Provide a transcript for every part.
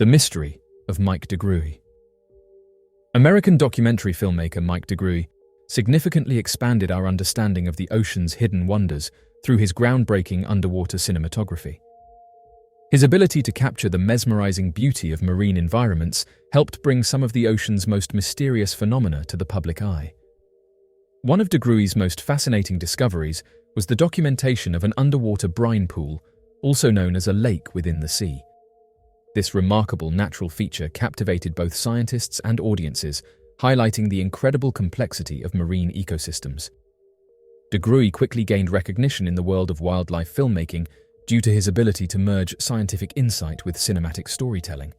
The Mystery of Mike deGruy. American documentary filmmaker Mike deGruy significantly expanded our understanding of the ocean's hidden wonders through his groundbreaking underwater cinematography. His ability to capture the mesmerizing beauty of marine environments helped bring some of the ocean's most mysterious phenomena to the public eye. One of deGrui's most fascinating discoveries was the documentation of an underwater brine pool, also known as a lake within the sea. This remarkable natural feature captivated both scientists and audiences, highlighting the incredible complexity of marine ecosystems. deGruy quickly gained recognition in the world of wildlife filmmaking due to his ability to merge scientific insight with cinematic storytelling.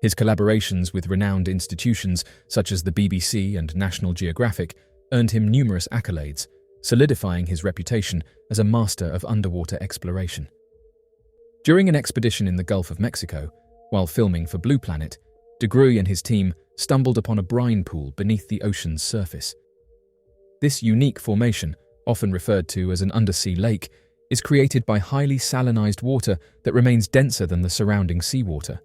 His collaborations with renowned institutions such as the BBC and National Geographic earned him numerous accolades, solidifying his reputation as a master of underwater exploration. During an expedition in the Gulf of Mexico, while filming for Blue Planet, deGruy and his team stumbled upon a brine pool beneath the ocean's surface. This unique formation, often referred to as an undersea lake, is created by highly salinized water that remains denser than the surrounding seawater.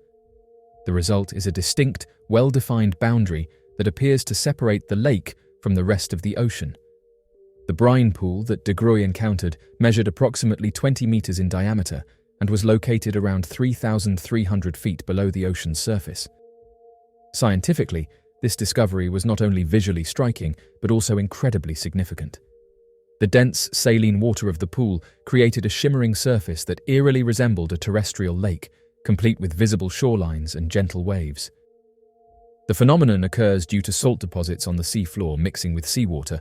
The result is a distinct, well-defined boundary that appears to separate the lake from the rest of the ocean. The brine pool that deGruy encountered measured approximately 20 meters in diameter and was located around 3,300 feet below the ocean's surface. Scientifically, this discovery was not only visually striking, but also incredibly significant. The dense, saline water of the pool created a shimmering surface that eerily resembled a terrestrial lake, complete with visible shorelines and gentle waves. The phenomenon occurs due to salt deposits on the seafloor mixing with seawater,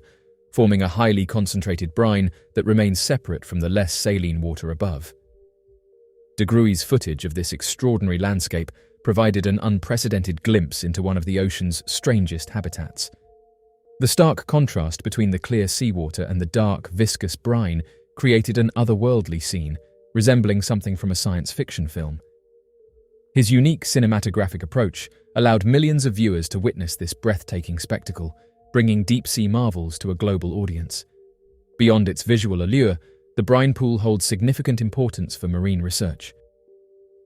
forming a highly concentrated brine that remains separate from the less saline water above. deGrui's footage of this extraordinary landscape provided an unprecedented glimpse into one of the ocean's strangest habitats. The stark contrast between the clear seawater and the dark, viscous brine created an otherworldly scene, resembling something from a science fiction film. His unique cinematographic approach allowed millions of viewers to witness this breathtaking spectacle, bringing deep-sea marvels to a global audience. Beyond its visual allure, the brine pool holds significant importance for marine research.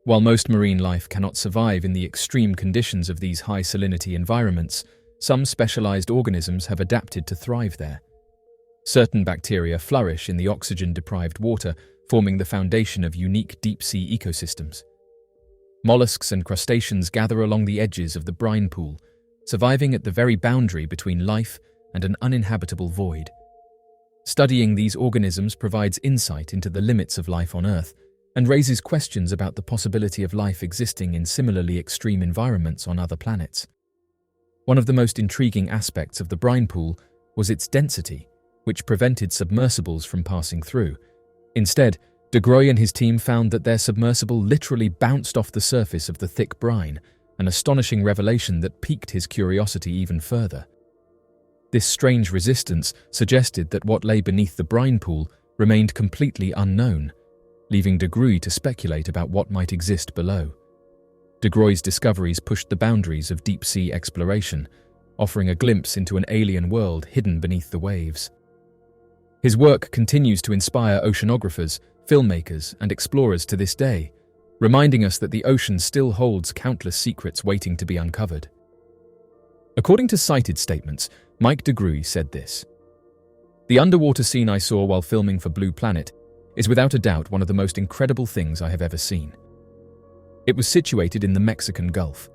While most marine life cannot survive in the extreme conditions of these high salinity environments, some specialized organisms have adapted to thrive there. Certain bacteria flourish in the oxygen-deprived water, forming the foundation of unique deep-sea ecosystems. Mollusks and crustaceans gather along the edges of the brine pool, surviving at the very boundary between life and an uninhabitable void. Studying these organisms provides insight into the limits of life on Earth and raises questions about the possibility of life existing in similarly extreme environments on other planets. One of the most intriguing aspects of the brine pool was its density, which prevented submersibles from passing through. Instead, deGruy and his team found that their submersible literally bounced off the surface of the thick brine, an astonishing revelation that piqued his curiosity even further. This strange resistance suggested that what lay beneath the brine pool remained completely unknown, leaving deGruy to speculate about what might exist below. deGrui's discoveries pushed the boundaries of deep-sea exploration, offering a glimpse into an alien world hidden beneath the waves. His work continues to inspire oceanographers, filmmakers, and explorers to this day, reminding us that the ocean still holds countless secrets waiting to be uncovered. According to cited statements, Mike deGruy said this: "The underwater scene I saw while filming for Blue Planet is without a doubt one of the most incredible things I have ever seen. It was situated in the Mexican Gulf.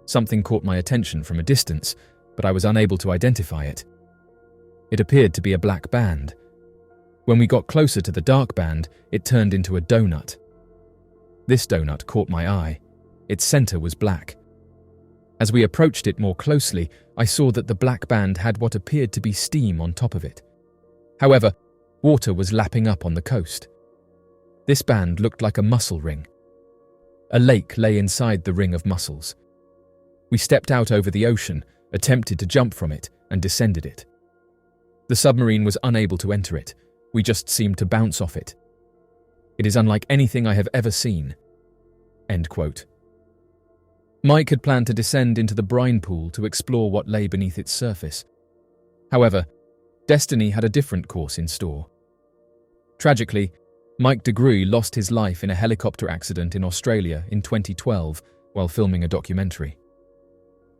Something caught my attention from a distance, but I was unable to identify it. It appeared to be a black band. When we got closer to the dark band, it turned into a donut. This donut caught my eye. Its center was black. As we approached it more closely, I saw that the black band had what appeared to be steam on top of it. However, water was lapping up on the coast. This band looked like a mussel ring. A lake lay inside the ring of mussels. We stepped out over the ocean, attempted to jump from it, and descended it. The submarine was unable to enter it. We just seemed to bounce off it. It is unlike anything I have ever seen." End quote. Mike had planned to descend into the brine pool to explore what lay beneath its surface. However, destiny had a different course in store. Tragically, Mike deGruy lost his life in a helicopter accident in Australia in 2012 while filming a documentary.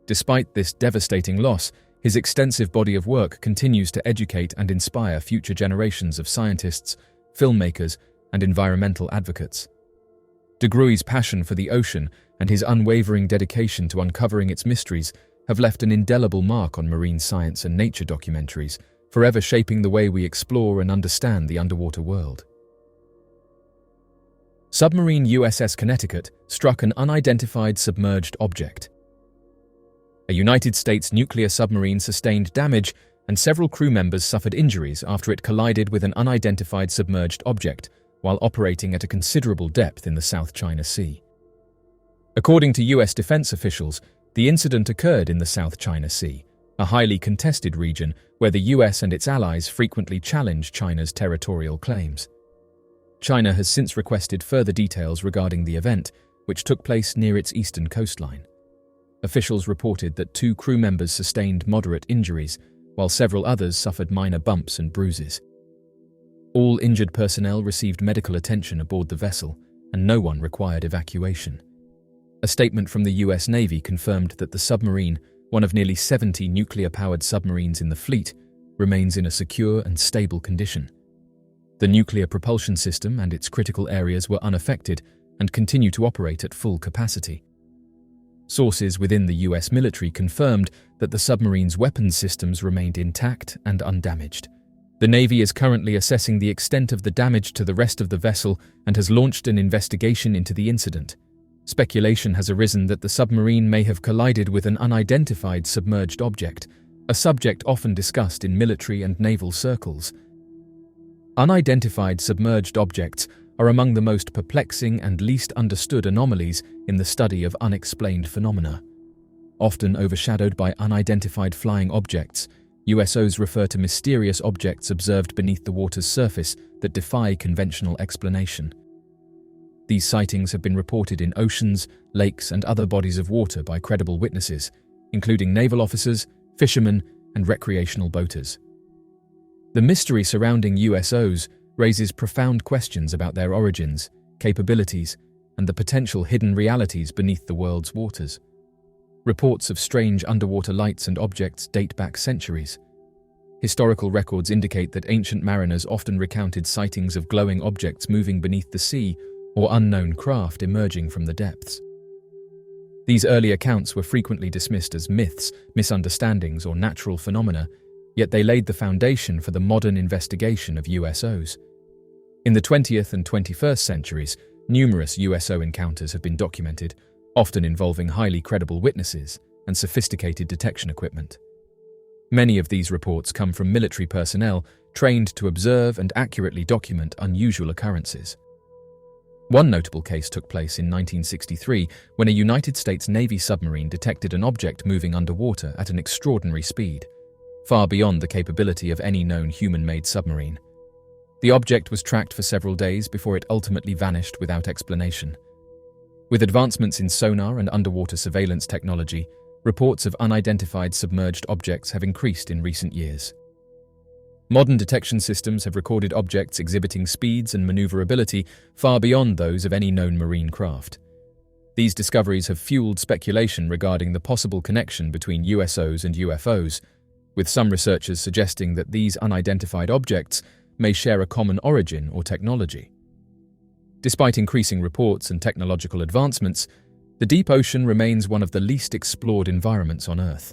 Despite this devastating loss, his extensive body of work continues to educate and inspire future generations of scientists, filmmakers, and environmental advocates. deGruy's passion for the ocean and his unwavering dedication to uncovering its mysteries have left an indelible mark on marine science and nature documentaries, forever shaping the way we explore and understand the underwater world. Submarine USS Connecticut struck an unidentified submerged object. A United States nuclear submarine sustained damage and several crew members suffered injuries after it collided with an unidentified submerged object while operating at a considerable depth in the South China Sea. According to US defense officials, the incident occurred in the South China Sea, a highly contested region where the US and its allies frequently challenge China's territorial claims. China has since requested further details regarding the event, which took place near its eastern coastline. Officials reported that 2 crew members sustained moderate injuries, while several others suffered minor bumps and bruises. All injured personnel received medical attention aboard the vessel, and no one required evacuation. A statement from the US Navy confirmed that the submarine, one of nearly 70 nuclear-powered submarines in the fleet, remains in a secure and stable condition. The nuclear propulsion system and its critical areas were unaffected and continue to operate at full capacity. Sources within the US military confirmed that the submarine's weapons systems remained intact and undamaged. The Navy is currently assessing the extent of the damage to the rest of the vessel and has launched an investigation into the incident. Speculation has arisen that the submarine may have collided with an unidentified submerged object, a subject often discussed in military and naval circles. Unidentified submerged objects are among the most perplexing and least understood anomalies in the study of unexplained phenomena. Often overshadowed by unidentified flying objects, USOs refer to mysterious objects observed beneath the water's surface that defy conventional explanation. These sightings have been reported in oceans, lakes, and other bodies of water by credible witnesses, including naval officers, fishermen, and recreational boaters. The mystery surrounding USOs raises profound questions about their origins, capabilities, and the potential hidden realities beneath the world's waters. Reports of strange underwater lights and objects date back centuries. Historical records indicate that ancient mariners often recounted sightings of glowing objects moving beneath the sea or unknown craft emerging from the depths. These early accounts were frequently dismissed as myths, misunderstandings, or natural phenomena, yet they laid the foundation for the modern investigation of USOs. In the 20th and 21st centuries, numerous USO encounters have been documented, often involving highly credible witnesses and sophisticated detection equipment. Many of these reports come from military personnel trained to observe and accurately document unusual occurrences. One notable case took place in 1963 when a United States Navy submarine detected an object moving underwater at an extraordinary speed, far beyond the capability of any known human-made submarine. The object was tracked for several days before it ultimately vanished without explanation. With advancements in sonar and underwater surveillance technology, reports of unidentified submerged objects have increased in recent years. Modern detection systems have recorded objects exhibiting speeds and maneuverability far beyond those of any known marine craft. These discoveries have fueled speculation regarding the possible connection between USOs and UFOs, with some researchers suggesting that these unidentified objects may share a common origin or technology. Despite increasing reports and technological advancements, the deep ocean remains one of the least explored environments on Earth.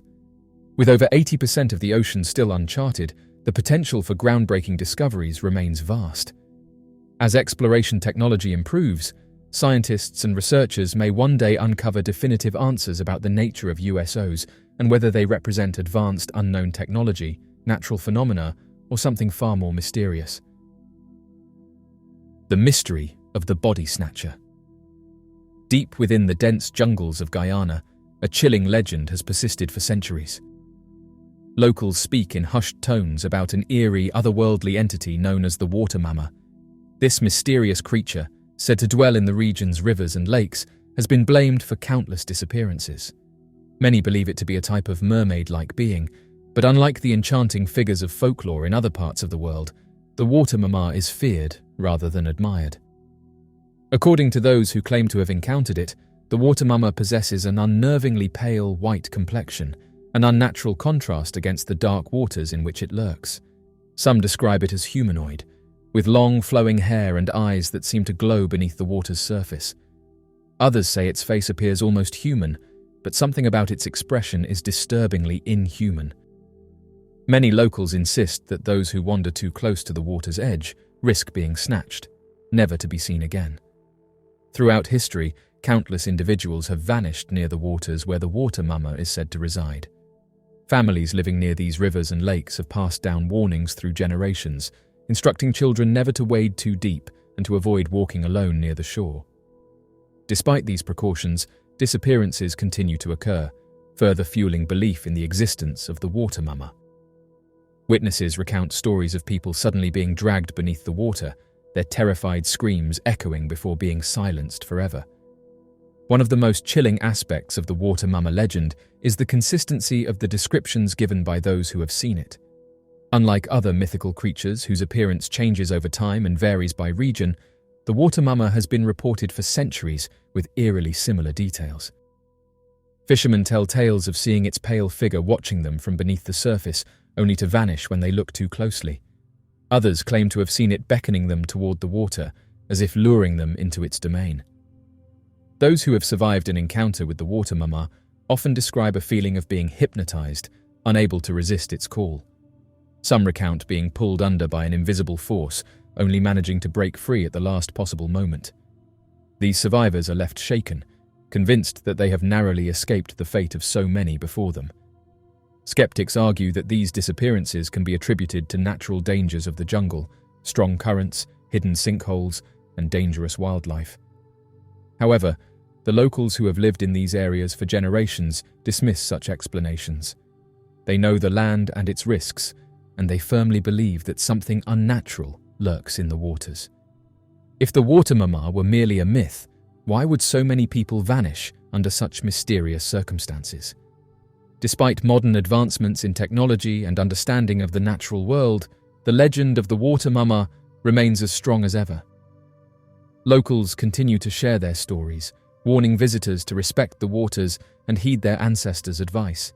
With over 80% of the ocean still uncharted, the potential for groundbreaking discoveries remains vast. As exploration technology improves, scientists and researchers may one day uncover definitive answers about the nature of USOs and whether they represent advanced unknown technology, natural phenomena, or something far more mysterious. The mystery of the body snatcher. Deep within the dense jungles of Guyana, a chilling legend has persisted for centuries. Locals speak in hushed tones about an eerie, otherworldly entity known as the water mama. This mysterious creature, said to dwell in the region's rivers and lakes, has been blamed for countless disappearances. Many believe it to be a type of mermaid-like being, but unlike the enchanting figures of folklore in other parts of the world, the water mama is feared rather than admired. According to those who claim to have encountered it, The water mama possesses an unnervingly pale white complexion, an unnatural contrast against the dark waters in which it lurks. Some describe it as humanoid, with long flowing hair and eyes that seem to glow beneath the water's surface. Others say its face appears almost human, but something about its expression is disturbingly inhuman. Many locals insist that those who wander too close to the water's edge risk being snatched, never to be seen again. Throughout history, countless individuals have vanished near the waters where the water mama is said to reside. Families living near these rivers and lakes have passed down warnings through generations, instructing children never to wade too deep and to avoid walking alone near the shore. Despite these precautions, disappearances continue to occur, further fueling belief in the existence of the water mama. Witnesses recount stories of people suddenly being dragged beneath the water, their terrified screams echoing before being silenced forever. One of the most chilling aspects of the water mama legend is the consistency of the descriptions given by those who have seen it. Unlike other mythical creatures whose appearance changes over time and varies by region, the water mama has been reported for centuries with eerily similar details. Fishermen tell tales of seeing its pale figure watching them from beneath the surface, only to vanish when they look too closely. Others claim to have seen it beckoning them toward the water, as if luring them into its domain. Those who have survived an encounter with the water mama often describe a feeling of being hypnotized, unable to resist its call. Some recount being pulled under by an invisible force, only managing to break free at the last possible moment. These survivors are left shaken, convinced that they have narrowly escaped the fate of so many before them. Skeptics argue that these disappearances can be attributed to natural dangers of the jungle, strong currents, hidden sinkholes, and dangerous wildlife. However, the locals who have lived in these areas for generations dismiss such explanations. They know the land and its risks, and they firmly believe that something unnatural lurks in the waters. If the water mama were merely a myth, why would so many people vanish under such mysterious circumstances? Despite modern advancements in technology and understanding of the natural world, the legend of the water mama remains as strong as ever. Locals continue to share their stories, warning visitors to respect the waters and heed their ancestors' advice.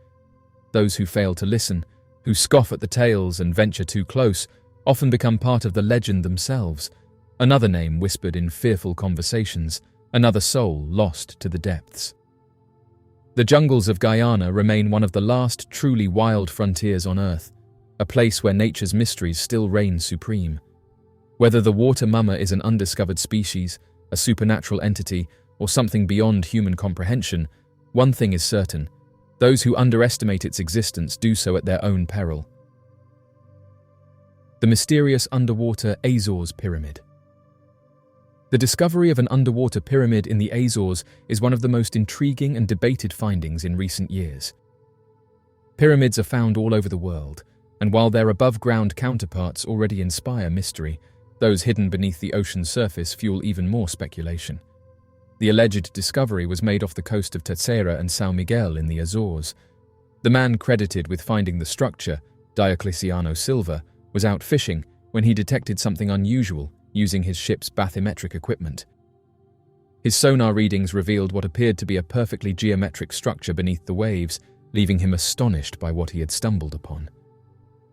Those who fail to listen, who scoff at the tales and venture too close, often become part of the legend themselves, another name whispered in fearful conversations, another soul lost to the depths. The jungles of Guyana remain one of the last truly wild frontiers on Earth, a place where nature's mysteries still reign supreme. Whether the water mama is an undiscovered species, a supernatural entity, or something beyond human comprehension, one thing is certain: those who underestimate its existence do so at their own peril. The mysterious underwater Azores Pyramid. The discovery of an underwater pyramid in the Azores is one of the most intriguing and debated findings in recent years. Pyramids are found all over the world, and while their above-ground counterparts already inspire mystery, those hidden beneath the ocean's surface fuel even more speculation. The alleged discovery was made off the coast of Terceira and São Miguel in the Azores. The man credited with finding the structure, Diocleciano Silva, was out fishing when he detected something unusual using his ship's bathymetric equipment. His sonar readings revealed what appeared to be a perfectly geometric structure beneath the waves, leaving him astonished by what he had stumbled upon.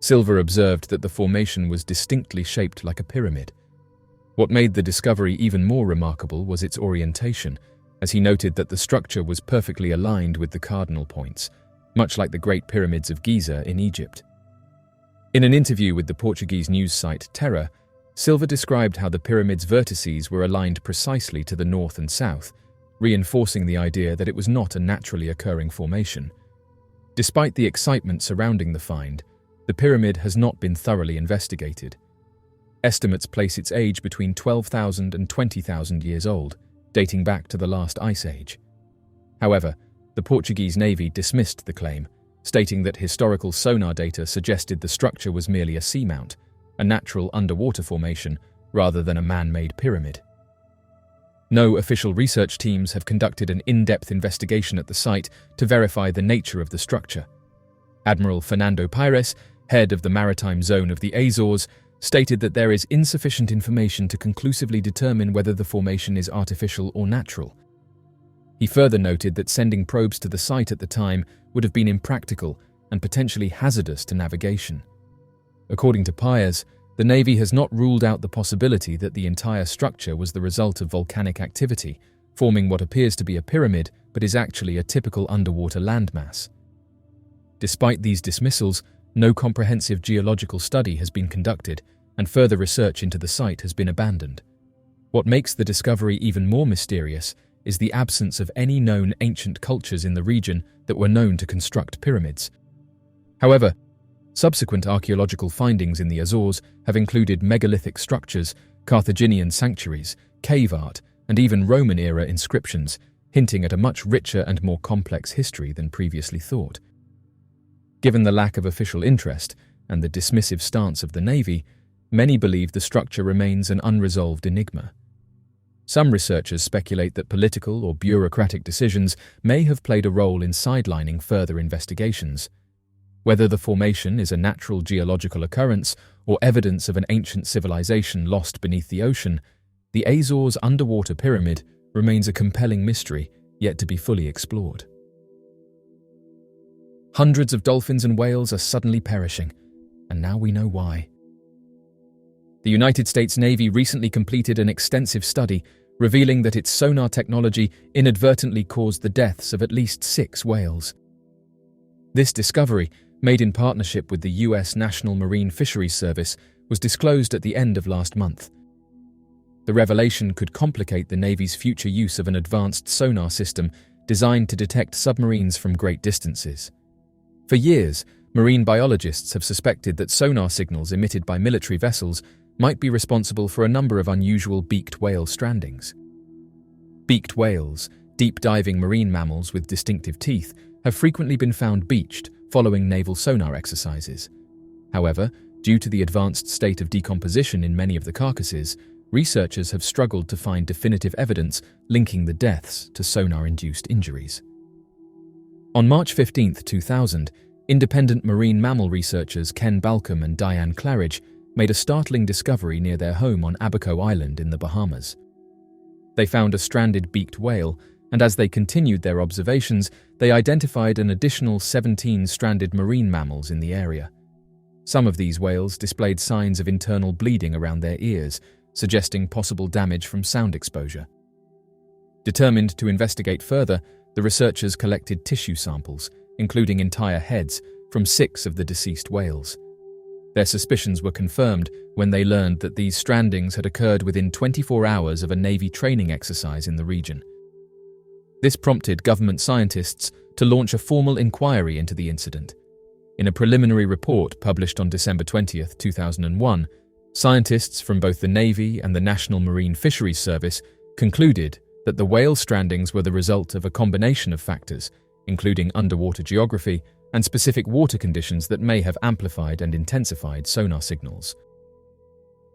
Silva observed that the formation was distinctly shaped like a pyramid. What made the discovery even more remarkable was its orientation, as he noted that the structure was perfectly aligned with the cardinal points, much like the Great Pyramids of Giza in Egypt. In an interview with the Portuguese news site Terra, Silva described how the pyramid's vertices were aligned precisely to the north and south, reinforcing the idea that it was not a naturally occurring formation. Despite the excitement surrounding the find, the pyramid has not been thoroughly investigated. Estimates place its age between 12,000 and 20,000 years old, dating back to the last ice age. However, the Portuguese Navy dismissed the claim, stating that historical sonar data suggested the structure was merely a seamount, a natural underwater formation, rather than a man-made pyramid. No official research teams have conducted an in-depth investigation at the site to verify the nature of the structure. Admiral Fernando Pires, head of the maritime zone of the Azores, stated that there is insufficient information to conclusively determine whether the formation is artificial or natural. He further noted that sending probes to the site at the time would have been impractical and potentially hazardous to navigation. According to Pyers, the Navy has not ruled out the possibility that the entire structure was the result of volcanic activity, forming what appears to be a pyramid but is actually a typical underwater landmass. Despite these dismissals, no comprehensive geological study has been conducted, and further research into the site has been abandoned. What makes the discovery even more mysterious is the absence of any known ancient cultures in the region that were known to construct pyramids. However, subsequent archaeological findings in the Azores have included megalithic structures, Carthaginian sanctuaries, cave art, and even Roman-era inscriptions, hinting at a much richer and more complex history than previously thought. Given the lack of official interest and the dismissive stance of the Navy, many believe the structure remains an unresolved enigma. Some researchers speculate that political or bureaucratic decisions may have played a role in sidelining further investigations. Whether the formation is a natural geological occurrence or evidence of an ancient civilization lost beneath the ocean, the Azores underwater pyramid remains a compelling mystery yet to be fully explored. Hundreds of dolphins and whales are suddenly perishing, and now we know why. The United States Navy recently completed an extensive study revealing that its sonar technology inadvertently caused the deaths of at least 6 whales. This discovery, made in partnership with the U.S. National Marine Fisheries Service, was disclosed at the end of last month. The revelation could complicate the Navy's future use of an advanced sonar system designed to detect submarines from great distances. For years, marine biologists have suspected that sonar signals emitted by military vessels might be responsible for a number of unusual beaked whale strandings. Beaked whales, deep-diving marine mammals with distinctive teeth, have frequently been found beached following naval sonar exercises. However, due to the advanced state of decomposition in many of the carcasses, researchers have struggled to find definitive evidence linking the deaths to sonar-induced injuries. On March 15, 2000, independent marine mammal researchers Ken Balcom and Diane Claridge made a startling discovery near their home on Abaco Island in the Bahamas. They found a stranded beaked whale, and as they continued their observations, they identified an additional 17 stranded marine mammals in the area. Some of these whales displayed signs of internal bleeding around their ears, suggesting possible damage from sound exposure. Determined to investigate further, the researchers collected tissue samples, including entire heads, from 6 of the deceased whales. Their suspicions were confirmed when they learned that these strandings had occurred within 24 hours of a Navy training exercise in the region. This prompted government scientists to launch a formal inquiry into the incident. In a preliminary report published on December 20, 2001, scientists from both the Navy and the National Marine Fisheries Service concluded that the whale strandings were the result of a combination of factors, including underwater geography and specific water conditions that may have amplified and intensified sonar signals.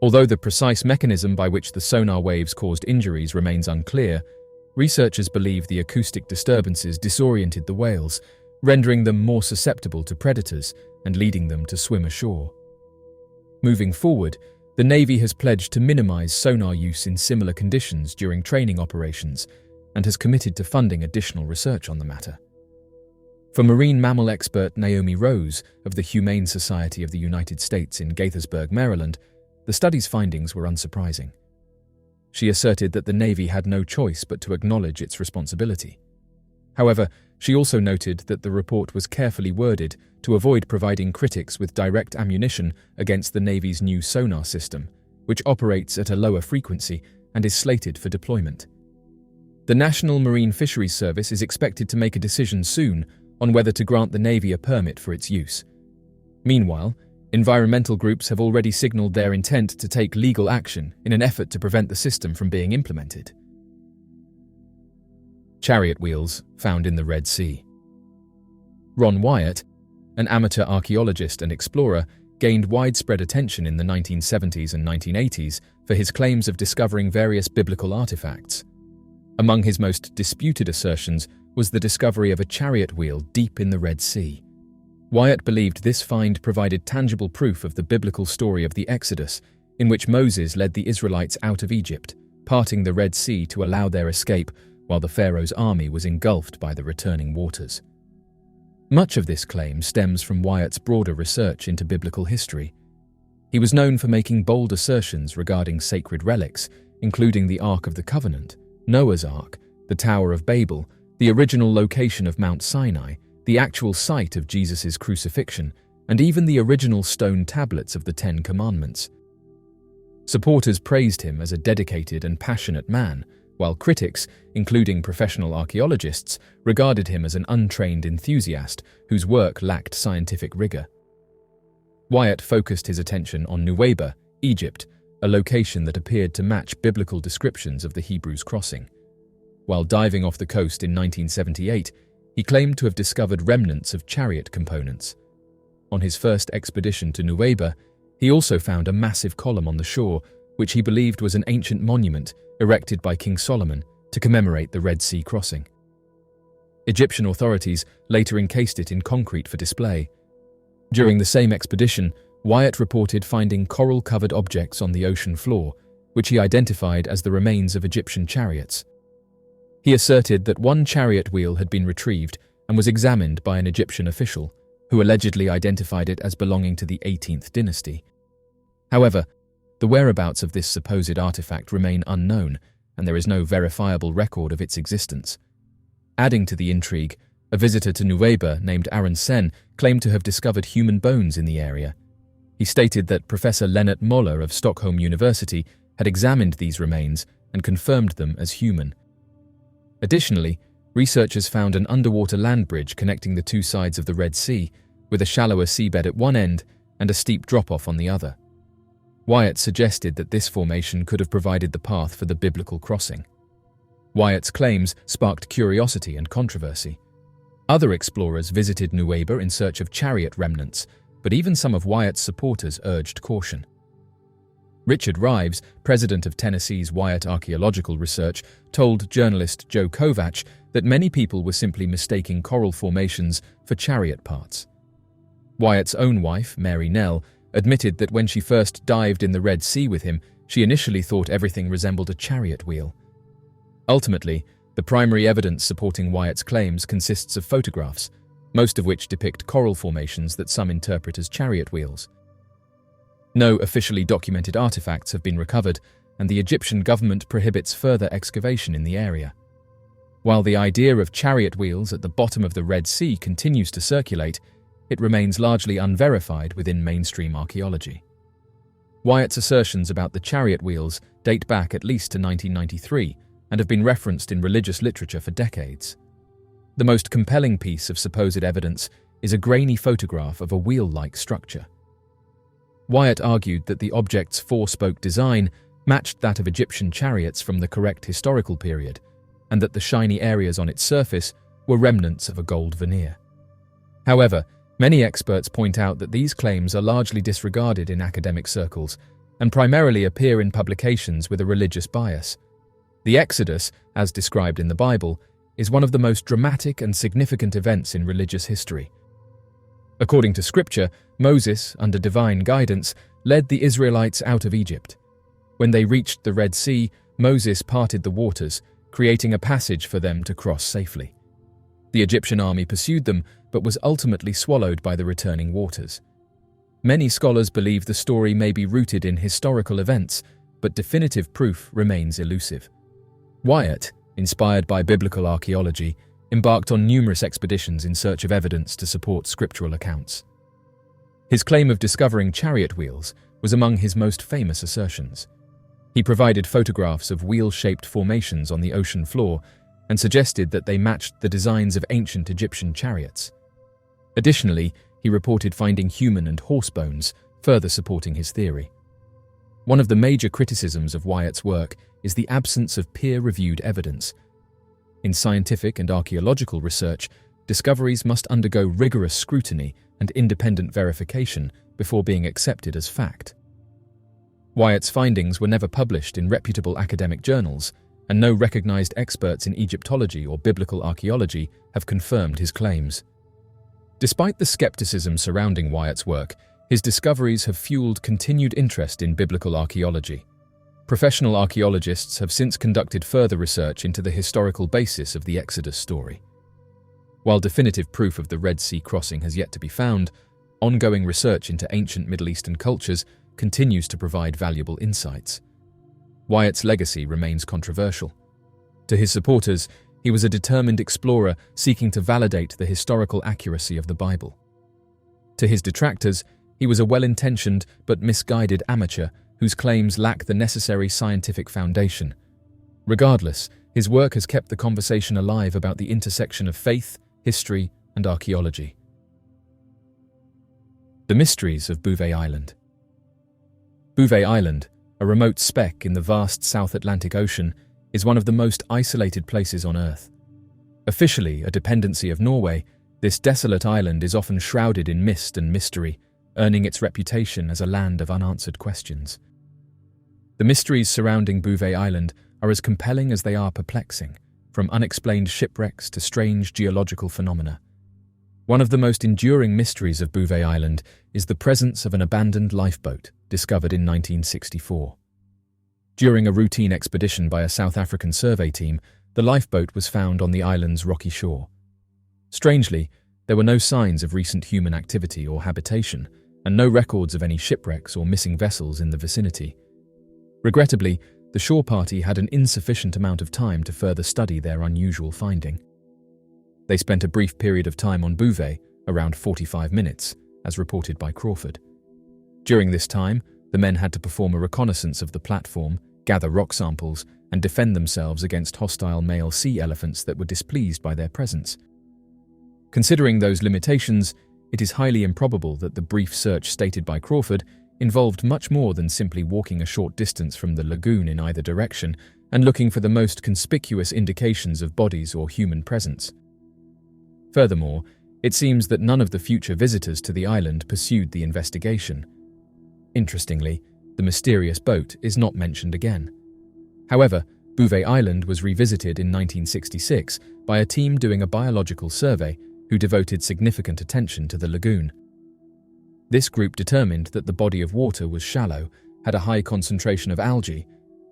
Although the precise mechanism by which the sonar waves caused injuries remains unclear, researchers believe the acoustic disturbances disoriented the whales, rendering them more susceptible to predators and leading them to swim ashore. Moving forward, the Navy has pledged to minimize sonar use in similar conditions during training operations and has committed to funding additional research on the matter. For marine mammal expert Naomi Rose of the Humane Society of the United States in Gaithersburg, Maryland, the study's findings were unsurprising. She asserted that the Navy had no choice but to acknowledge its responsibility. However, she also noted that the report was carefully worded to avoid providing critics with direct ammunition against the Navy's new sonar system, which operates at a lower frequency and is slated for deployment. The National Marine Fisheries Service is expected to make a decision soon on whether to grant the Navy a permit for its use. Meanwhile, environmental groups have already signaled their intent to take legal action in an effort to prevent the system from being implemented. Chariot wheels found in the Red Sea. Ron Wyatt, an amateur archaeologist and explorer, gained widespread attention in the 1970s and 1980s for his claims of discovering various biblical artifacts. Among his most disputed assertions was the discovery of a chariot wheel deep in the Red Sea. Wyatt believed this find provided tangible proof of the biblical story of the Exodus, in which Moses led the Israelites out of Egypt, parting the Red Sea to allow their escape while the pharaoh's army was engulfed by the returning waters. Much of this claim stems from Wyatt's broader research into biblical history. He was known for making bold assertions regarding sacred relics, including the Ark of the Covenant, Noah's Ark, the Tower of Babel, the original location of Mount Sinai, the actual site of Jesus' crucifixion, and even the original stone tablets of the Ten Commandments. Supporters praised him as a dedicated and passionate man, while critics, including professional archaeologists, regarded him as an untrained enthusiast whose work lacked scientific rigor. Wyatt focused his attention on Nuweiba, Egypt, a location that appeared to match biblical descriptions of the Hebrews' crossing. While diving off the coast in 1978, he claimed to have discovered remnants of chariot components. On his first expedition to Nuweiba, he also found a massive column on the shore, which he believed was an ancient monument erected by King Solomon to commemorate the Red Sea crossing. Egyptian authorities later encased it in concrete for display. During the same expedition, Wyatt reported finding coral-covered objects on the ocean floor, which he identified as the remains of Egyptian chariots. He asserted that one chariot wheel had been retrieved and was examined by an Egyptian official, who allegedly identified it as belonging to the 18th dynasty. However, the whereabouts of this supposed artifact remain unknown, and there is no verifiable record of its existence. Adding to the intrigue, a visitor to Nuweiba named Aaron Sen claimed to have discovered human bones in the area. He stated that Professor Lennart Moller of Stockholm University had examined these remains and confirmed them as human. Additionally, researchers found an underwater land bridge connecting the two sides of the Red Sea, with a shallower seabed at one end and a steep drop-off on the other. Wyatt suggested that this formation could have provided the path for the biblical crossing. Wyatt's claims sparked curiosity and controversy. Other explorers visited Nuweiba in search of chariot remnants, but even some of Wyatt's supporters urged caution. Richard Rives, president of Tennessee's Wyatt Archaeological Research, told journalist Joe Kovach that many people were simply mistaking coral formations for chariot parts. Wyatt's own wife, Mary Nell, admitted that when she first dived in the Red Sea with him, she initially thought everything resembled a chariot wheel. Ultimately, the primary evidence supporting Wyatt's claims consists of photographs, most of which depict coral formations that some interpret as chariot wheels. No officially documented artifacts have been recovered, and the Egyptian government prohibits further excavation in the area. While the idea of chariot wheels at the bottom of the Red Sea continues to circulate, it remains largely unverified within mainstream archaeology. Wyatt's assertions about the chariot wheels date back at least to 1993 and have been referenced in religious literature for decades. The most compelling piece of supposed evidence is a grainy photograph of a wheel-like structure. Wyatt argued that the object's four-spoke design matched that of Egyptian chariots from the correct historical period, and that the shiny areas on its surface were remnants of a gold veneer. However, many experts point out that these claims are largely disregarded in academic circles and primarily appear in publications with a religious bias. The Exodus, as described in the Bible, is one of the most dramatic and significant events in religious history. According to Scripture, Moses, under divine guidance, led the Israelites out of Egypt. When they reached the Red Sea, Moses parted the waters, creating a passage for them to cross safely. The Egyptian army pursued them, but was ultimately swallowed by the returning waters. Many scholars believe the story may be rooted in historical events, but definitive proof remains elusive. Wyatt, inspired by biblical archaeology, embarked on numerous expeditions in search of evidence to support scriptural accounts. His claim of discovering chariot wheels was among his most famous assertions. He provided photographs of wheel-shaped formations on the ocean floor and suggested that they matched the designs of ancient Egyptian chariots. Additionally, he reported finding human and horse bones, further supporting his theory. One of the major criticisms of Wyatt's work is the absence of peer-reviewed evidence. In scientific and archaeological research, discoveries must undergo rigorous scrutiny and independent verification before being accepted as fact. Wyatt's findings were never published in reputable academic journals, and no recognized experts in Egyptology or biblical archaeology have confirmed his claims. Despite the skepticism surrounding Wyatt's work, his discoveries have fueled continued interest in biblical archaeology. Professional archaeologists have since conducted further research into the historical basis of the Exodus story. While definitive proof of the Red Sea crossing has yet to be found, ongoing research into ancient Middle Eastern cultures continues to provide valuable insights. Wyatt's legacy remains controversial. To his supporters, he was a determined explorer seeking to validate the historical accuracy of the Bible. To his detractors, he was a well-intentioned but misguided amateur whose claims lack the necessary scientific foundation. Regardless, his work has kept the conversation alive about the intersection of faith, history, and archaeology. The mysteries of Bouvet Island. Bouvet Island, a remote speck in the vast South Atlantic Ocean, is one of the most isolated places on Earth. Officially a dependency of Norway, this desolate island is often shrouded in mist and mystery, earning its reputation as a land of unanswered questions. The mysteries surrounding Bouvet Island are as compelling as they are perplexing, from unexplained shipwrecks to strange geological phenomena. One of the most enduring mysteries of Bouvet Island is the presence of an abandoned lifeboat discovered in 1964. During a routine expedition by a South African survey team, the lifeboat was found on the island's rocky shore. Strangely, there were no signs of recent human activity or habitation, and no records of any shipwrecks or missing vessels in the vicinity. Regrettably, the shore party had an insufficient amount of time to further study their unusual finding. They spent a brief period of time on Bouvet, around 45 minutes, as reported by Crawford. During this time, the men had to perform a reconnaissance of the platform, gather rock samples, and defend themselves against hostile male sea elephants that were displeased by their presence. Considering those limitations, it is highly improbable that the brief search stated by Crawford involved much more than simply walking a short distance from the lagoon in either direction and looking for the most conspicuous indications of bodies or human presence. Furthermore, it seems that none of the future visitors to the island pursued the investigation. Interestingly, the mysterious boat is not mentioned again. However, Bouvet Island was revisited in 1966 by a team doing a biological survey who devoted significant attention to the lagoon. This group determined that the body of water was shallow, had a high concentration of algae,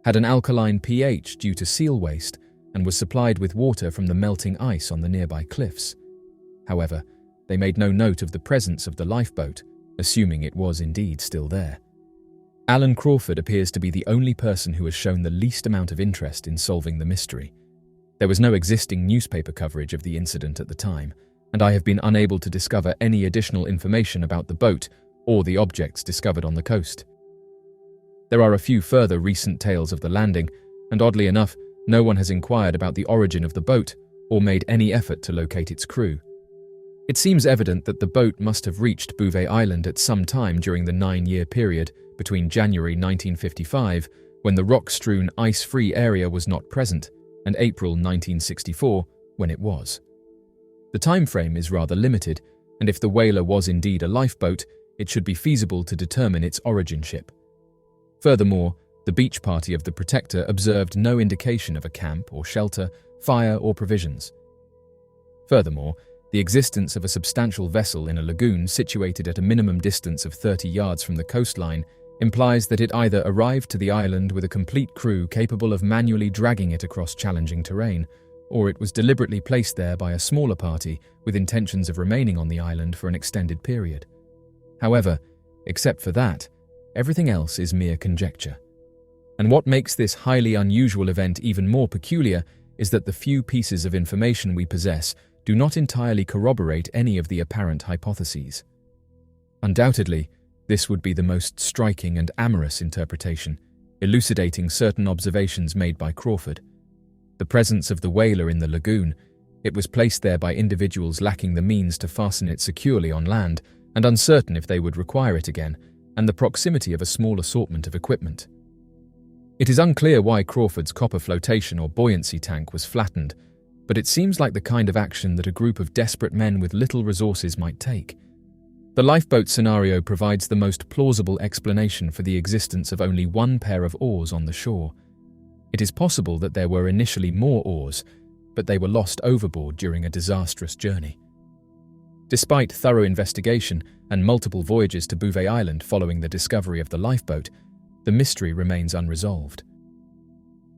had an alkaline pH due to seal waste, and was supplied with water from the melting ice on the nearby cliffs. However, they made no note of the presence of the lifeboat, assuming it was indeed still there. Alan Crawford appears to be the only person who has shown the least amount of interest in solving the mystery. There was no existing newspaper coverage of the incident at the time, and I have been unable to discover any additional information about the boat or the objects discovered on the coast. There are a few further recent tales of the landing, and oddly enough, no one has inquired about the origin of the boat or made any effort to locate its crew. It seems evident that the boat must have reached Bouvet Island at some time during the 9-year period between January 1955, when the rock-strewn, ice-free area was not present, and April 1964, when it was. The time frame is rather limited, and if the whaler was indeed a lifeboat, it should be feasible to determine its origin ship. Furthermore, the beach party of the Protector observed no indication of a camp or shelter, fire or provisions. Furthermore, the existence of a substantial vessel in a lagoon situated at a minimum distance of 30 yards from the coastline implies that it either arrived to the island with a complete crew capable of manually dragging it across challenging terrain, or it was deliberately placed there by a smaller party with intentions of remaining on the island for an extended period. However, except for that, everything else is mere conjecture. And what makes this highly unusual event even more peculiar is that the few pieces of information we possess do not entirely corroborate any of the apparent hypotheses. Undoubtedly, this would be the most striking and amorous interpretation, elucidating certain observations made by Crawford. The presence of the whaler in the lagoon, it was placed there by individuals lacking the means to fasten it securely on land and uncertain if they would require it again, and the proximity of a small assortment of equipment. It is unclear why Crawford's copper flotation or buoyancy tank was flattened, but it seems like the kind of action that a group of desperate men with little resources might take. The lifeboat scenario provides the most plausible explanation for the existence of only one pair of oars on the shore. It is possible that there were initially more oars, but they were lost overboard during a disastrous journey. Despite thorough investigation and multiple voyages to Bouvet Island following the discovery of the lifeboat, the mystery remains unresolved.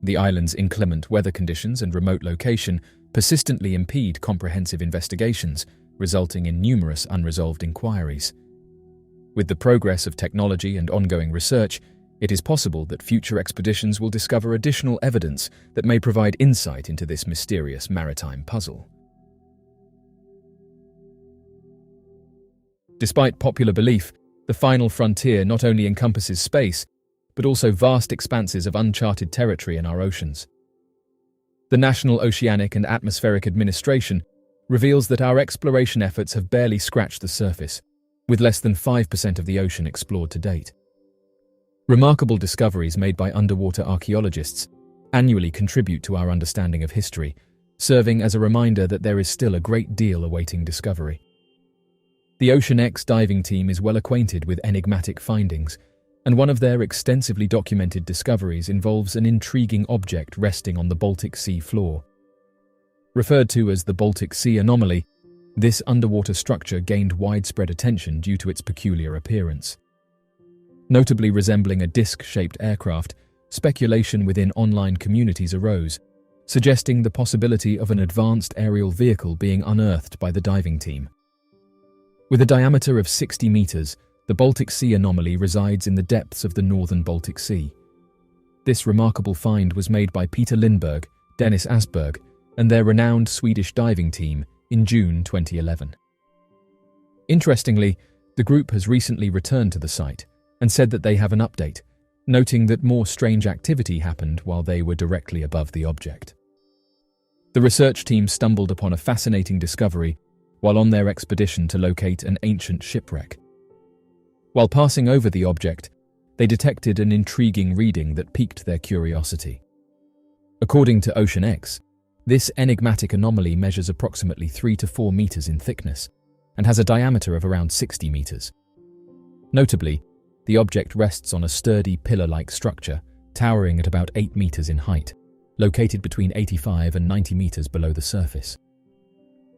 The island's inclement weather conditions and remote location persistently impede comprehensive investigations, resulting in numerous unresolved inquiries. With the progress of technology and ongoing research, it is possible that future expeditions will discover additional evidence that may provide insight into this mysterious maritime puzzle. Despite popular belief, the final frontier not only encompasses space, but also vast expanses of uncharted territory in our oceans. The National Oceanic and Atmospheric Administration reveals that our exploration efforts have barely scratched the surface, with less than 5% of the ocean explored to date. Remarkable discoveries made by underwater archaeologists annually contribute to our understanding of history, serving as a reminder that there is still a great deal awaiting discovery. The Ocean X diving team is well acquainted with enigmatic findings, and one of their extensively documented discoveries involves an intriguing object resting on the Baltic Sea floor. Referred to as the Baltic Sea anomaly, this underwater structure gained widespread attention due to its peculiar appearance. Notably resembling a disc-shaped aircraft, speculation within online communities arose, suggesting the possibility of an advanced aerial vehicle being unearthed by the diving team. With a diameter of 60 meters, the Baltic Sea anomaly resides in the depths of the northern Baltic Sea. This remarkable find was made by Peter Lindberg, Dennis Asberg, and their renowned Swedish diving team in June 2011. Interestingly, the group has recently returned to the site and said that they have an update, noting that more strange activity happened while they were directly above the object. The research team stumbled upon a fascinating discovery while on their expedition to locate an ancient shipwreck. While passing over the object, they detected an intriguing reading that piqued their curiosity. According to Ocean X, this enigmatic anomaly measures approximately 3 to 4 meters in thickness and has a diameter of around 60 meters. Notably, the object rests on a sturdy pillar-like structure, towering at about 8 meters in height, located between 85 and 90 meters below the surface.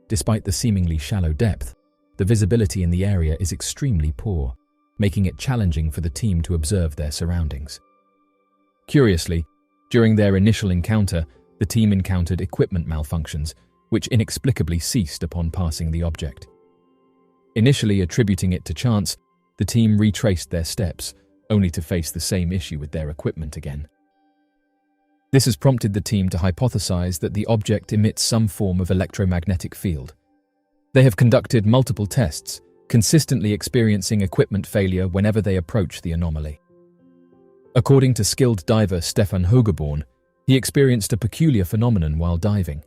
Despite the seemingly shallow depth, the visibility in the area is extremely poor, making it challenging for the team to observe their surroundings. Curiously, during their initial encounter, the team encountered equipment malfunctions, which inexplicably ceased upon passing the object. Initially attributing it to chance, the team retraced their steps, only to face the same issue with their equipment again. This has prompted the team to hypothesize that the object emits some form of electromagnetic field. They have conducted multiple tests, consistently experiencing equipment failure whenever they approach the anomaly. According to skilled diver Stefan Hogeborn, he experienced a peculiar phenomenon while diving.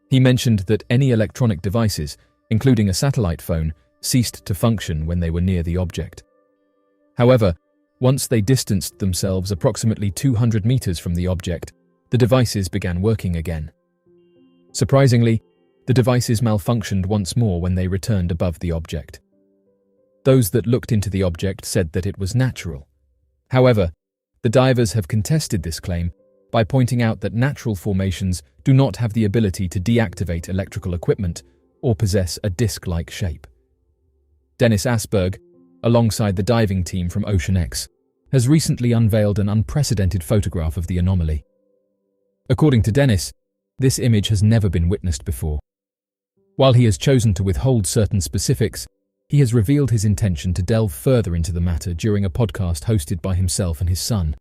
He mentioned that any electronic devices, including a satellite phone, ceased to function when they were near the object. However, once they distanced themselves approximately 200 meters from the object, the devices began working again. Surprisingly, the devices malfunctioned once more when they returned above the object. Those that looked into the object said that it was natural. However, the divers have contested this claim by pointing out that natural formations do not have the ability to deactivate electrical equipment or possess a disc-like shape. Dennis Asberg, alongside the diving team from Ocean X, has recently unveiled an unprecedented photograph of the anomaly. According to Dennis, this image has never been witnessed before. While he has chosen to withhold certain specifics, he has revealed his intention to delve further into the matter during a podcast hosted by himself and his son.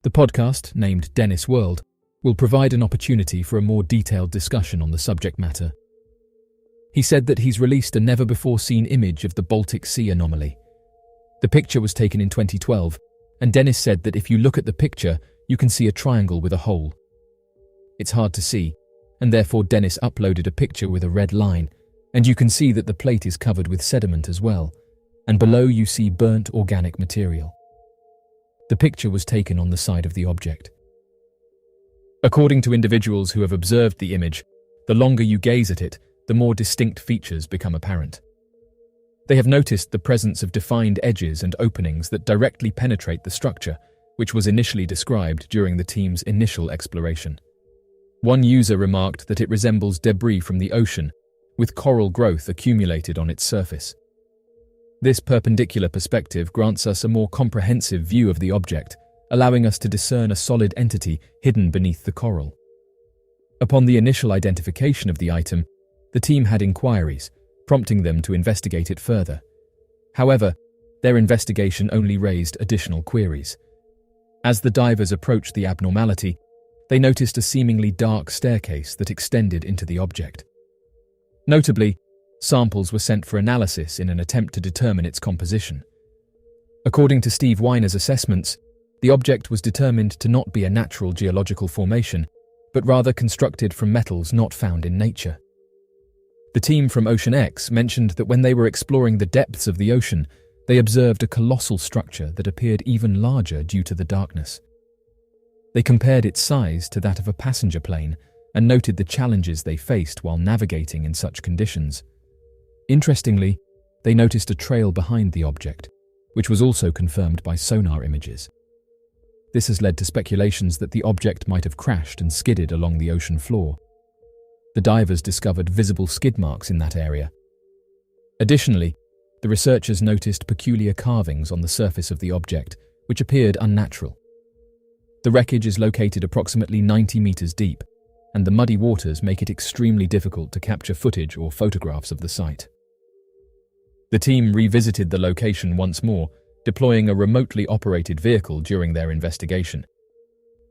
The podcast, named Dennis World, will provide an opportunity for a more detailed discussion on the subject matter. He said that he's released a never-before-seen image of the Baltic Sea anomaly. The picture was taken in 2012, and Dennis said that if you look at the picture, you can see a triangle with a hole. It's hard to see, and therefore Dennis uploaded a picture with a red line, and you can see that the plate is covered with sediment as well, and below you see burnt organic material. The picture was taken on the side of the object. According to individuals who have observed the image, the longer you gaze at it, the more distinct features become apparent. They have noticed the presence of defined edges and openings that directly penetrate the structure, which was initially described during the team's initial exploration. One user remarked that it resembles debris from the ocean, with coral growth accumulated on its surface. This perpendicular perspective grants us a more comprehensive view of the object, allowing us to discern a solid entity hidden beneath the coral. Upon the initial identification of the item, the team had inquiries, prompting them to investigate it further. However, their investigation only raised additional queries. As the divers approached the abnormality, they noticed a seemingly dark staircase that extended into the object. Notably, samples were sent for analysis in an attempt to determine its composition. According to Steve Weiner's assessments, the object was determined to not be a natural geological formation, but rather constructed from metals not found in nature. The team from Ocean X mentioned that when they were exploring the depths of the ocean, they observed a colossal structure that appeared even larger due to the darkness. They compared its size to that of a passenger plane and noted the challenges they faced while navigating in such conditions. Interestingly, they noticed a trail behind the object, which was also confirmed by sonar images. This has led to speculations that the object might have crashed and skidded along the ocean floor. The divers discovered visible skid marks in that area. Additionally, the researchers noticed peculiar carvings on the surface of the object, which appeared unnatural. The wreckage is located approximately 90 meters deep, and the muddy waters make it extremely difficult to capture footage or photographs of the site. The team revisited the location once more, deploying a remotely operated vehicle during their investigation.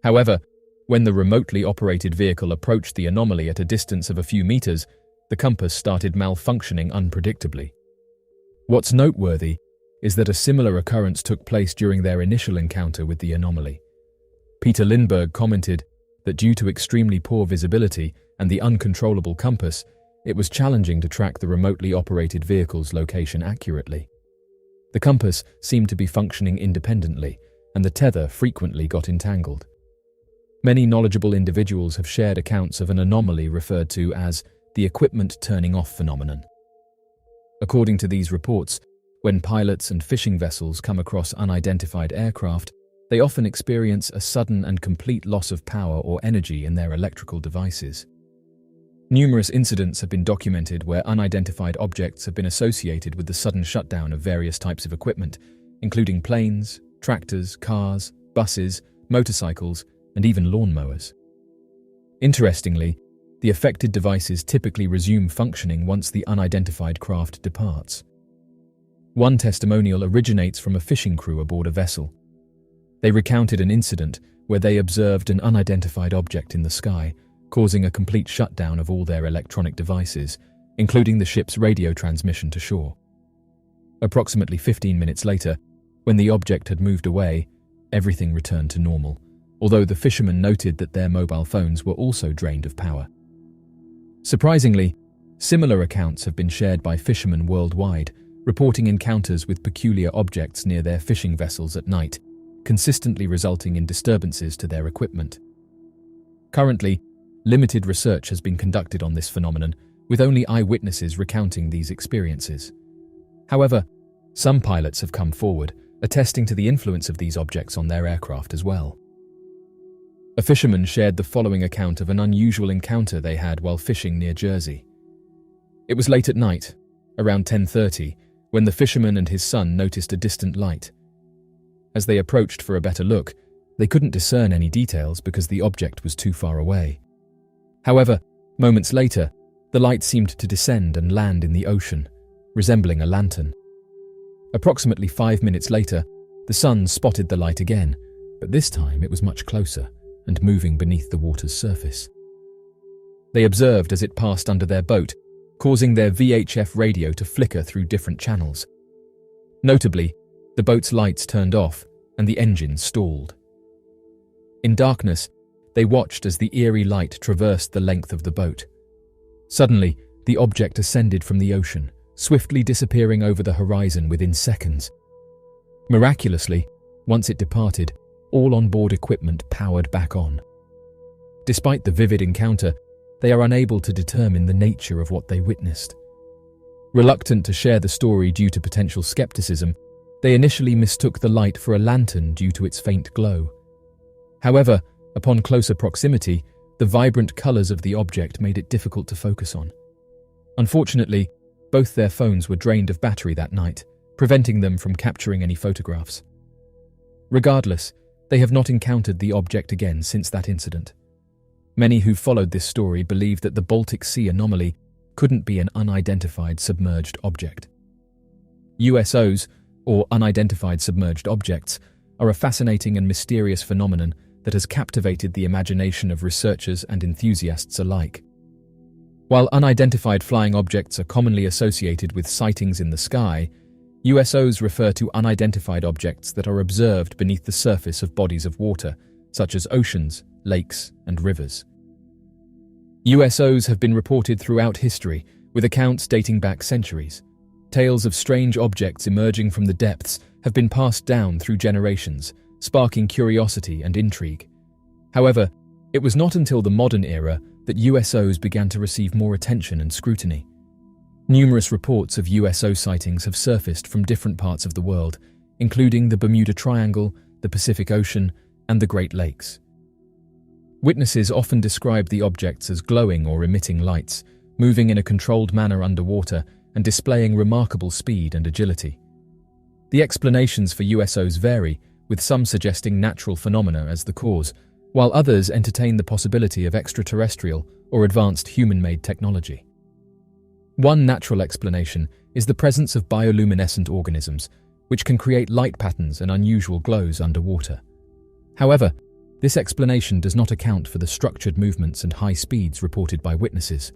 However, when the remotely operated vehicle approached the anomaly at a distance of a few meters, the compass started malfunctioning unpredictably. What's noteworthy is that a similar occurrence took place during their initial encounter with the anomaly. Peter Lindbergh commented that due to extremely poor visibility and the uncontrollable compass, it was challenging to track the remotely operated vehicle's location accurately. The compass seemed to be functioning independently, and the tether frequently got entangled. Many knowledgeable individuals have shared accounts of an anomaly referred to as the equipment turning off phenomenon. According to these reports, when pilots and fishing vessels come across unidentified aircraft, they often experience a sudden and complete loss of power or energy in their electrical devices. Numerous incidents have been documented where unidentified objects have been associated with the sudden shutdown of various types of equipment, including planes, tractors, cars, buses, motorcycles, and even lawnmowers. Interestingly, the affected devices typically resume functioning once the unidentified craft departs. One testimonial originates from a fishing crew aboard a vessel. They recounted an incident where they observed an unidentified object in the sky, causing a complete shutdown of all their electronic devices, including the ship's radio transmission to shore. Approximately 15 minutes later, when the object had moved away, everything returned to normal, although the fishermen noted that their mobile phones were also drained of power. Surprisingly, similar accounts have been shared by fishermen worldwide, reporting encounters with peculiar objects near their fishing vessels at night, consistently resulting in disturbances to their equipment. Currently, limited research has been conducted on this phenomenon, with only eyewitnesses recounting these experiences. However, some pilots have come forward, attesting to the influence of these objects on their aircraft as well. A fisherman shared the following account of an unusual encounter they had while fishing near Jersey. It was late at night, around 10:30, when the fisherman and his son noticed a distant light. As they approached for a better look, they couldn't discern any details because the object was too far away. However, moments later, the light seemed to descend and land in the ocean, resembling a lantern. Approximately 5 minutes later, the son spotted the light again, but this time it was much closer and moving beneath the water's surface. They observed as it passed under their boat, causing their VHF radio to flicker through different channels. Notably, the boat's lights turned off and the engine stalled. In darkness, they watched as the eerie light traversed the length of the boat. Suddenly, the object ascended from the ocean, swiftly disappearing over the horizon within seconds. Miraculously, once it departed, all onboard equipment powered back on. Despite the vivid encounter, they are unable to determine the nature of what they witnessed. Reluctant to share the story due to potential skepticism, they initially mistook the light for a lantern due to its faint glow. However, upon closer proximity, the vibrant colors of the object made it difficult to focus on. Unfortunately, both their phones were drained of battery that night, preventing them from capturing any photographs. Regardless, they have not encountered the object again since that incident. Many who followed this story believe that the Baltic Sea anomaly couldn't be an unidentified submerged object. USOs, or unidentified submerged objects, are a fascinating and mysterious phenomenon that has captivated the imagination of researchers and enthusiasts alike. While unidentified flying objects are commonly associated with sightings in the sky, USOs refer to unidentified objects that are observed beneath the surface of bodies of water, such as oceans, lakes, and rivers. USOs have been reported throughout history, with accounts dating back centuries. Tales of strange objects emerging from the depths have been passed down through generations, sparking curiosity and intrigue. However, it was not until the modern era that USOs began to receive more attention and scrutiny. Numerous reports of USO sightings have surfaced from different parts of the world, including the Bermuda Triangle, the Pacific Ocean, and the Great Lakes. Witnesses often describe the objects as glowing or emitting lights, moving in a controlled manner underwater and displaying remarkable speed and agility. The explanations for USOs vary, with some suggesting natural phenomena as the cause, while others entertain the possibility of extraterrestrial or advanced human-made technology. One natural explanation is the presence of bioluminescent organisms, which can create light patterns and unusual glows underwater. However, this explanation does not account for the structured movements and high speeds reported by witnesses.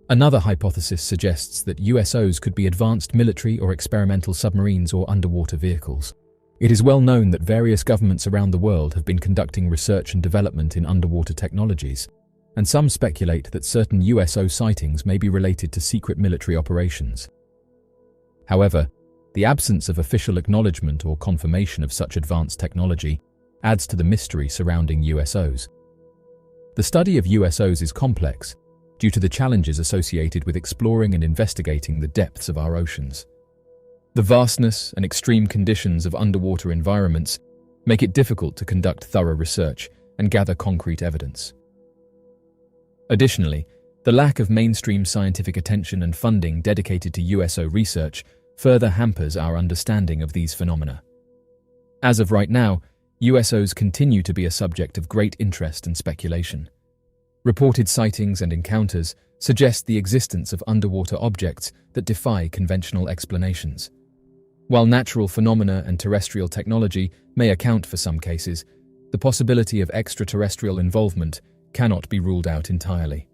Another hypothesis suggests that USOs could be advanced military or experimental submarines or underwater vehicles. It is well known that various governments around the world have been conducting research and development in underwater technologies, and some speculate that certain USO sightings may be related to secret military operations. However, the absence of official acknowledgement or confirmation of such advanced technology adds to the mystery surrounding USOs. The study of USOs is complex due to the challenges associated with exploring and investigating the depths of our oceans. The vastness and extreme conditions of underwater environments make it difficult to conduct thorough research and gather concrete evidence. Additionally, the lack of mainstream scientific attention and funding dedicated to USO research further hampers our understanding of these phenomena. As of right now, USOs continue to be a subject of great interest and speculation. Reported sightings and encounters suggest the existence of underwater objects that defy conventional explanations. While natural phenomena and terrestrial technology may account for some cases, the possibility of extraterrestrial involvement cannot be ruled out entirely.